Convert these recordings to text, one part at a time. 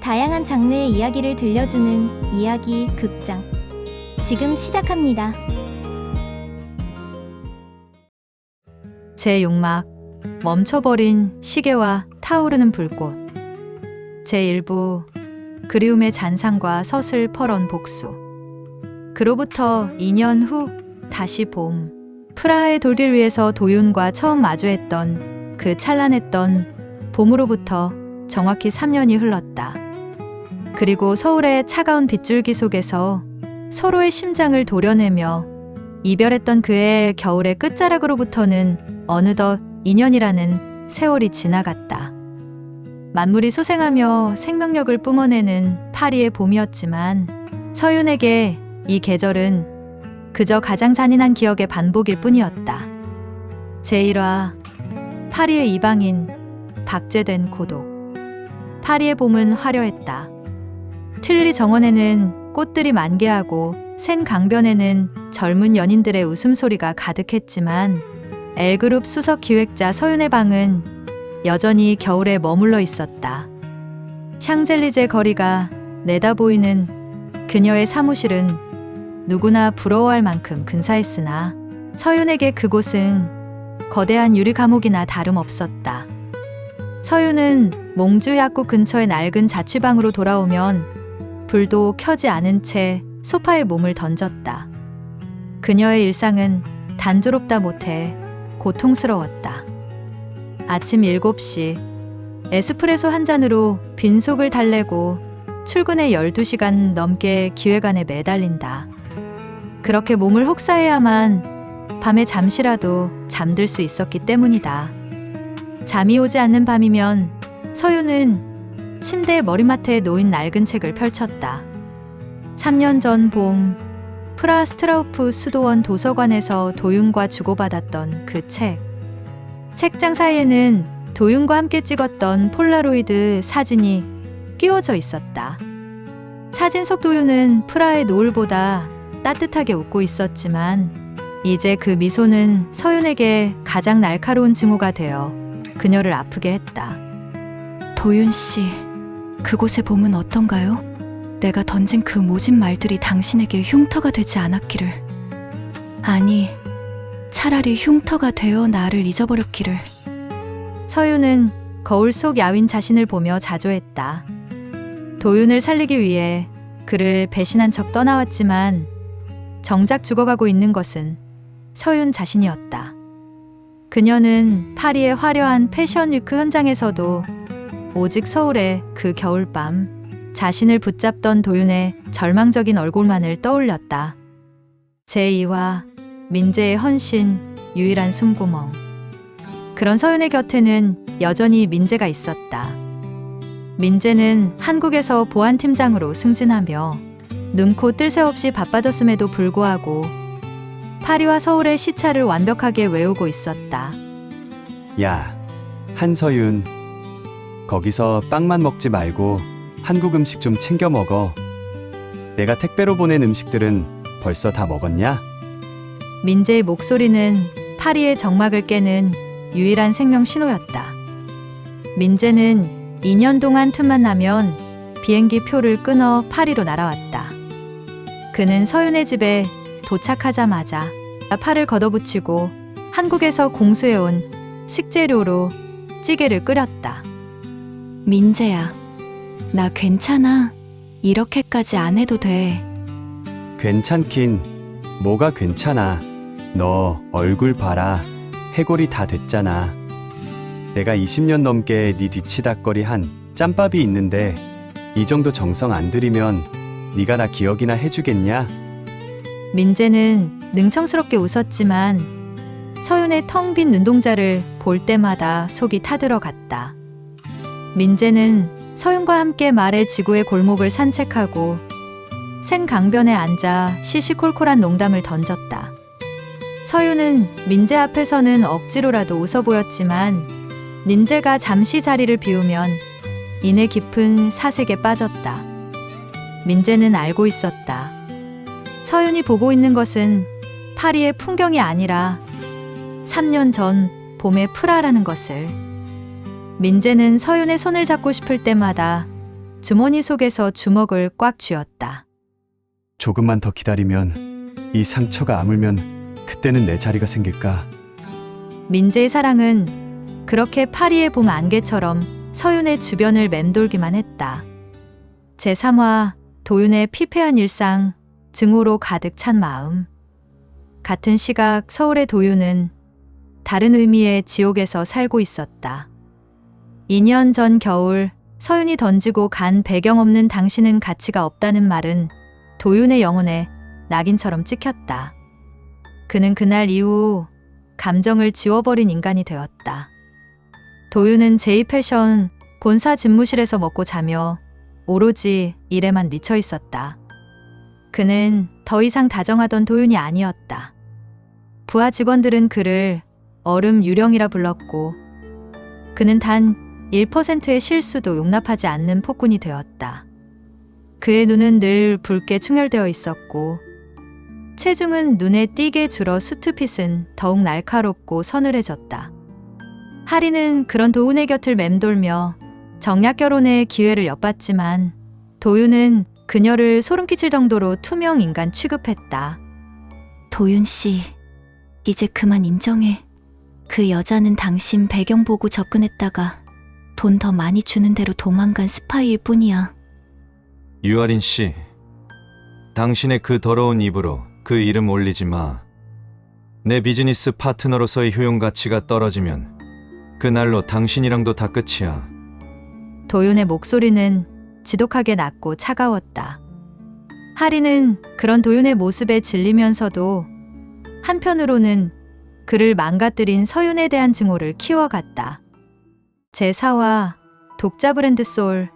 다양한 장르의 이야기를 들려주는 이야기 극장. 지금 시작합니다. 제6막 멈춰버린 시계와 타오르는 불꽃. 제1부 그리움의 잔상과 서슬 퍼런 복수. 그로부터 2년 후 다시 봄. 프라하의 돌길 위에서 도윤과 처음 마주했던 그 찬란했던 봄으로부터 정확히 3년이 흘렀다. 그리고 서울의 차가운 빗줄기 속에서 서로의 심장을 도려내며 이별했던 그의 겨울의 끝자락으로부터는 어느덧 2년이라는 세월이 지나갔다. 만물이 소생하며 생명력을 뿜어내는 파리의 봄이었지만 서윤에게 이 계절은 그저 가장 잔인한 기억의 반복일 뿐이었다. 제1화 파리의 이방인 박제된 고독. 파리의 봄은 화려했다. 튤리 정원에는 꽃들이 만개하고 센 강변에는 젊은 연인들의 웃음소리가 가득했지만 L그룹 수석 기획자 서윤의 방은 여전히 겨울에 머물러 있었다. 샹젤리제 거리가 내다보이는 그녀의 사무실은 누구나 부러워할 만큼 근사했으나 서윤에게 그곳은 거대한 유리 감옥이나 다름없었다. 서윤은 몽주 약국 근처의 낡은 자취방으로 돌아오면 불도 켜지 않은 채 소파에 몸을 던졌다. 그녀의 일상은 단조롭다 못해 고통스러웠다. 아침 7시 에스프레소 한 잔으로 빈속을 달래고 출근에 12시간 넘게 기획안에 매달린다. 그렇게 몸을 혹사해야만 밤에 잠시라도 잠들 수 있었기 때문이다. 잠이 오지 않는 밤이면 서윤은 침대의 머리맡에 놓인 낡은 책을 펼쳤다. 3년 전 봄 프라하 스트라우프 수도원 도서관에서 도윤과 주고받았던 그 책. 책장 사이에는 도윤과 함께 찍었던 폴라로이드 사진이 끼워져 있었다. 사진 속 도윤은 프라하의 노을보다 따뜻하게 웃고 있었지만 이제 그 미소는 서윤에게 가장 날카로운 징후가 되어 그녀를 아프게 했다. 도윤 씨, 그곳의 봄은 어떤가요? 내가 던진 그 모진 말들이 당신에게 흉터가 되지 않았기를. 아니, 차라리 흉터가 되어 나를 잊어버렸기를. 서윤은 거울 속 야윈 자신을 보며 자조했다. 도윤을 살리기 위해 그를 배신한 척 떠나왔지만 정작 죽어가고 있는 것은 서윤 자신이었다. 그녀는 파리의 화려한 패션 위크 현장에서도 오직 서울의 그 겨울밤 자신을 붙잡던 도윤의 절망적인 얼굴만을 떠올렸다. 제2화 민재의 헌신, 유일한 숨구멍. 그런 서윤의 곁에는 여전히 민재가 있었다. 민재는 한국에서 보안팀장으로 승진하며 눈코 뜰 새 없이 바빠졌음에도 불구하고 파리와 서울의 시차를 완벽하게 외우고 있었다. 야, 한서윤. 거기서 빵만 먹지 말고 한국 음식 좀 챙겨 먹어. 내가 택배로 보낸 음식들은 벌써 다 먹었냐? 민재의 목소리는 파리의 정막을 깨는 유일한 생명 신호였다. 민재는 2년 동안 틈만 나면 비행기 표를 끊어 파리로 날아왔다. 그는 서윤의 집에 도착하자마자 팔을 걷어붙이고 한국에서 공수해온 식재료로 찌개를 끓였다. 민재야, 나 괜찮아. 이렇게까지 안 해도 돼. 괜찮긴. 뭐가 괜찮아. 너 얼굴 봐라. 해골이 다 됐잖아. 내가 20년 넘게 네 뒤치다꺼리 한 짬밥이 있는데 이 정도 정성 안 들이면 네가 나 기억이나 해주겠냐? 민재는 능청스럽게 웃었지만 서윤의 텅 빈 눈동자를 볼 때마다 속이 타들어갔다. 민재는 서윤과 함께 말의 지구의 골목을 산책하고 센 강변에 앉아 시시콜콜한 농담을 던졌다. 서윤은 민재 앞에서는 억지로라도 웃어 보였지만 민재가 잠시 자리를 비우면 이내 깊은 사색에 빠졌다. 민재는 알고 있었다. 서윤이 보고 있는 것은 파리의 풍경이 아니라 3년 전 봄의 프라하라는 것을. 민재는 서윤의 손을 잡고 싶을 때마다 주머니 속에서 주먹을 꽉 쥐었다. 조금만 더 기다리면 이 상처가 아물면 그때는 내 자리가 생길까? 민재의 사랑은 그렇게 파리의 봄 안개처럼 서윤의 주변을 맴돌기만 했다. 제3화 도윤의 피폐한 일상, 증오로 가득 찬 마음. 같은 시각 서울의 도윤은 다른 의미의 지옥에서 살고 있었다. 2년 전 겨울 서윤이 던지고 간 배경 없는 당신은 가치가 없다는 말은 도윤의 영혼에 낙인처럼 찍혔다. 그는 그날 이후 감정을 지워버린 인간이 되었다. 도윤은 제2패션 본사 집무실에서 먹고 자며 오로지 일에만 미쳐 있었다. 그는 더 이상 다정하던 도윤이 아니었다. 부하 직원들은 그를 얼음 유령이라 불렀고 그는 단 1%의 실수도 용납하지 않는 폭군이 되었다. 그의 눈은 늘 붉게 충혈되어 있었고 체중은 눈에 띄게 줄어 수트핏은 더욱 날카롭고 서늘해졌다. 하리는 그런 도윤의 곁을 맴돌며 정략 결혼의 기회를 엿봤지만 도윤은 그녀를 소름 끼칠 정도로 투명 인간 취급했다. 도윤 씨, 이제 그만 인정해. 그 여자는 당신 배경 보고 접근했다가 돈 더 많이 주는 대로 도망간 스파이일 뿐이야. 유아린 씨, 당신의 그 더러운 입으로 그 이름 올리지 마. 내 비즈니스 파트너로서의 효용 가치가 떨어지면 그날로 당신이랑도 다 끝이야. 도윤의 목소리는 지독하게 낮고 차가웠다. 하리는 그런 도윤의 모습에 질리면서도 한편으로는 그를 망가뜨린 서윤에 대한 증오를 키워갔다. 제4화 독자 브랜드 소울,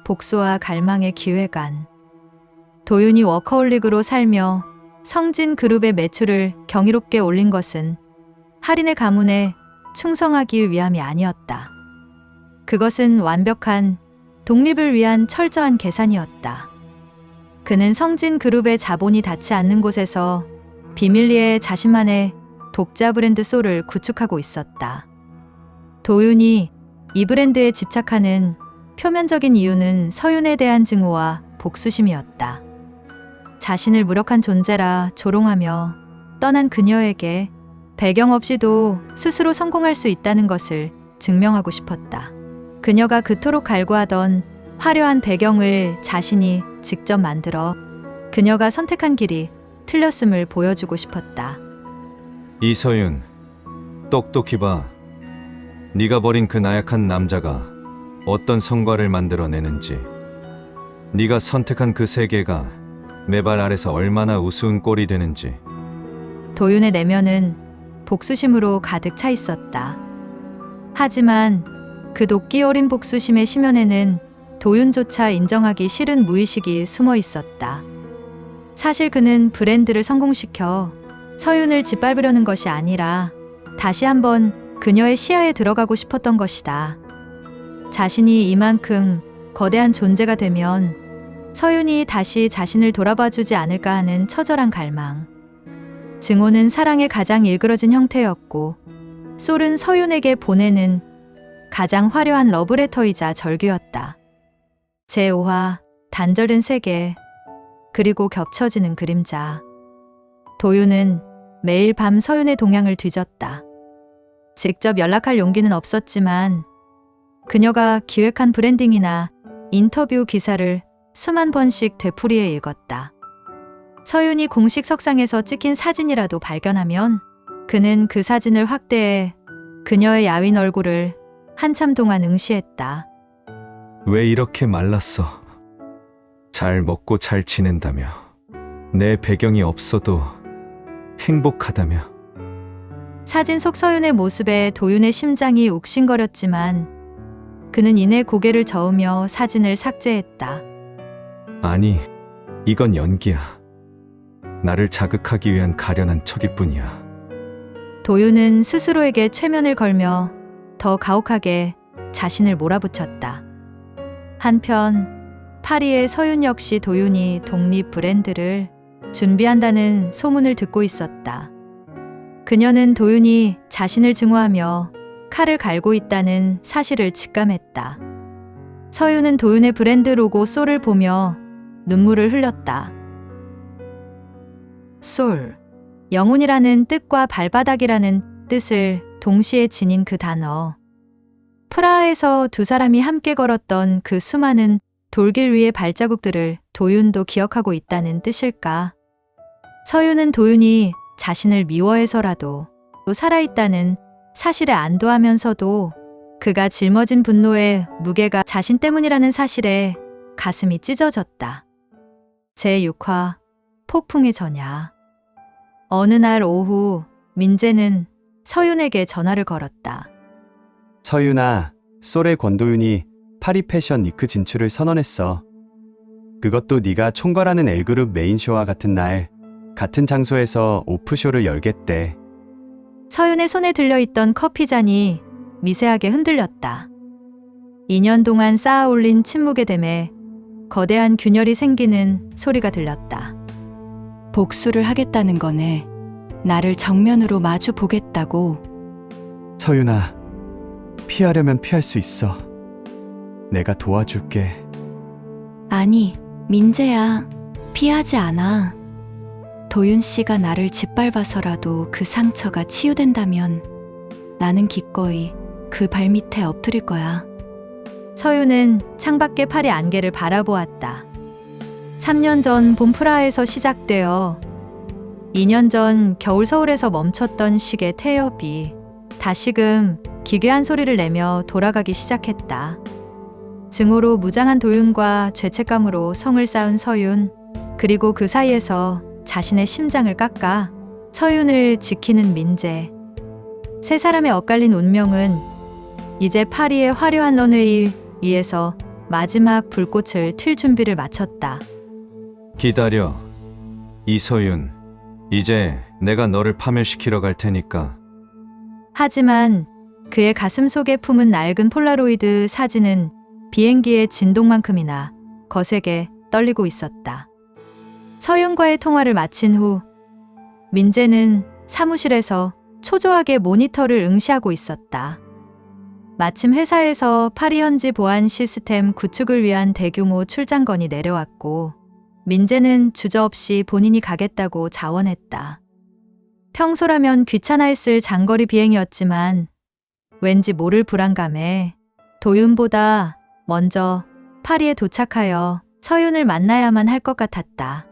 복수와 갈망의 기회관. 도윤이 워커홀릭으로 살며 성진 그룹의 매출을 경이롭게 올린 것은 할인의 가문에 충성하기 위함이 아니었다. 그것은 완벽한 독립을 위한 철저한 계산이었다. 그는 성진 그룹의 자본이 닿지 않는 곳에서 비밀리에 자신만의 독자 브랜드 소울을 구축하고 있었다. 도윤이 이 브랜드에 집착하는 표면적인 이유는 서윤에 대한 증오와 복수심이었다. 자신을 무력한 존재라 조롱하며 떠난 그녀에게 배경 없이도 스스로 성공할 수 있다는 것을 증명하고 싶었다. 그녀가 그토록 갈구하던 화려한 배경을 자신이 직접 만들어 그녀가 선택한 길이 틀렸음을 보여주고 싶었다. 이서윤, 똑똑히 봐. 네가 버린 그 나약한 남자가 어떤 성과를 만들어내는지. 네가 선택한 그 세계가 매발 아래서 얼마나 우스운 꼴이 되는지. 도윤의 내면은 복수심으로 가득 차 있었다. 하지만 그 도끼 어린 복수심의 심연에는 도윤조차 인정하기 싫은 무의식이 숨어 있었다. 사실 그는 브랜드를 성공시켜 서윤을 짓밟으려는 것이 아니라 다시 한번 그녀의 시야에 들어가고 싶었던 것이다. 자신이 이만큼 거대한 존재가 되면 서윤이 다시 자신을 돌아봐주지 않을까 하는 처절한 갈망. 증오는 사랑의 가장 일그러진 형태였고 솔은 서윤에게 보내는 가장 화려한 러브레터이자 절규였다. 제5화 단절은 세계, 그리고 겹쳐지는 그림자. 도윤은 매일 밤 서윤의 동향을 뒤졌다. 직접 연락할 용기는 없었지만 그녀가 기획한 브랜딩이나 인터뷰 기사를 수만 번씩 되풀이해 읽었다. 서윤이 공식 석상에서 찍힌 사진이라도 발견하면 그는 그 사진을 확대해 그녀의 야윈 얼굴을 한참 동안 응시했다. 왜 이렇게 말랐어? 잘 먹고 잘 지낸다며. 내 배경이 없어도 행복하다며. 사진 속 서윤의 모습에 도윤의 심장이 욱신거렸지만 그는 이내 고개를 저으며 사진을 삭제했다. 아니, 이건 연기야. 나를 자극하기 위한 가련한 척일 뿐이야. 도윤은 스스로에게 최면을 걸며 더 가혹하게 자신을 몰아붙였다. 한편 파리의 서윤 역시 도윤이 독립 브랜드를 준비한다는 소문을 듣고 있었다. 그녀는 도윤이 자신을 증오하며 칼을 갈고 있다는 사실을 직감했다. 서윤은 도윤의 브랜드 로고 솔을 보며 눈물을 흘렸다. 솔, 영혼이라는 뜻과 발바닥이라는 뜻을 동시에 지닌 그 단어. 프라하에서 두 사람이 함께 걸었던 그 수많은 돌길 위의 발자국들을 도윤도 기억하고 있다는 뜻일까? 서윤은 도윤이 자신을 미워해서라도 또 살아있다는 사실에 안도하면서도 그가 짊어진 분노의 무게가 자신 때문이라는 사실에 가슴이 찢어졌다. 제6화 폭풍의 전야. 어느 날 오후 민재는 서윤에게 전화를 걸었다. 서윤아, 솔의 권도윤이 파리 패션 위크 진출을 선언했어. 그것도 네가 총괄하는 L그룹 메인쇼와 같은 날, 같은 장소에서 오프쇼를 열겠대. 서윤의 손에 들려있던 커피잔이 미세하게 흔들렸다. 2년 동안 쌓아올린 침묵의 댐에 거대한 균열이 생기는 소리가 들렸다. 복수를 하겠다는 거네. 나를 정면으로 마주 보겠다고. 서윤아, 피하려면 피할 수 있어. 내가 도와줄게. 아니, 민재야. 피하지 않아. 도윤 씨가 나를 짓밟아서라도 그 상처가 치유된다면 나는 기꺼이 그 발밑에 엎드릴 거야. 서윤은 창밖의 파리 안개를 바라보았다. 3년 전 봄 프라하에서 시작되어 2년 전 겨울 서울에서 멈췄던 시계 태엽이 다시금 기괴한 소리를 내며 돌아가기 시작했다. 증오로 무장한 도윤과 죄책감으로 성을 쌓은 서윤, 그리고 그 사이에서 자신의 심장을 깎아 서윤을 지키는 민재. 세 사람의 엇갈린 운명은 이제 파리의 화려한 런웨이 위에서 마지막 불꽃을 튈 준비를 마쳤다. 기다려. 이서윤, 이제 내가 너를 파멸시키러 갈 테니까. 하지만 그의 가슴 속에 품은 낡은 폴라로이드 사진은 비행기의 진동만큼이나 거세게 떨리고 있었다. 서윤과의 통화를 마친 후 민재는 사무실에서 초조하게 모니터를 응시하고 있었다. 마침 회사에서 파리 현지 보안 시스템 구축을 위한 대규모 출장건이 내려왔고 민재는 주저없이 본인이 가겠다고 자원했다. 평소라면 귀찮아했을 장거리 비행이었지만 왠지 모를 불안감에 도윤보다 먼저 파리에 도착하여 서윤을 만나야만 할 것 같았다.